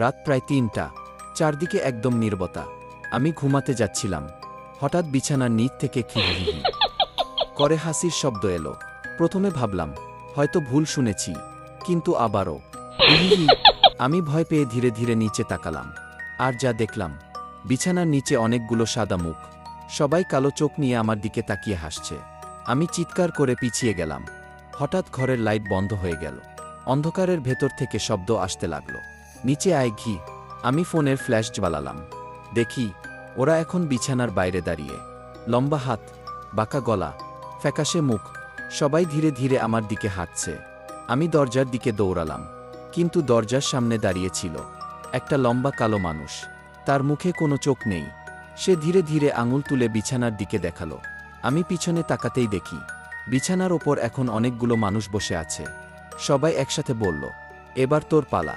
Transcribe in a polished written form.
রাত প্রায় ৩টা। চারদিকে একদম নীরবতা। আমি ঘুমাতে যাচ্ছিলাম, হঠাৎ বিছানার নিচ থেকে খিলহিহি করে হাসির শব্দ এলো। প্রথমে ভাবলাম হয়তো ভুল শুনেছি, কিন্তু আবারও হিহিহি। আমি ভয় পেয়ে ধীরে ধীরে নিচে তাকালাম, আর যা দেখলাম, বিছানার নিচে অনেকগুলো সাদা মুখ, সবাই কালো চোখ নিয়ে আমার দিকে তাকিয়ে হাসছে। আমি চিৎকার করে পিছিয়ে গেলাম। হঠাৎ ঘরের লাইট বন্ধ হয়ে গেল। অন্ধকারের ভেতর থেকে শব্দ আসতে লাগলো, নিচে আয় ঘি। আমি ফোনের ফ্ল্যাশ জ্বালালাম। দেখি ওরা এখন বিছানার বাইরে দাঁড়িয়ে, লম্বা হাত, বাঁকা গলা, ফ্যাকাশে মুখ, সবাই ধীরে ধীরে আমার দিকে হাঁটছে। আমি দরজার দিকে দৌড়ালাম, কিন্তু দরজার সামনে দাঁড়িয়ে ছিল একটা লম্বা কালো মানুষ। তার মুখে কোনো চোখ নেই। সে ধীরে ধীরে আঙুল তুলে বিছানার দিকে দেখালো। আমি পিছনে তাকাতেই দেখি বিছানার ওপর এখন অনেকগুলো মানুষ বসে আছে। সবাই একসাথে বলল, এবার তোর পালা।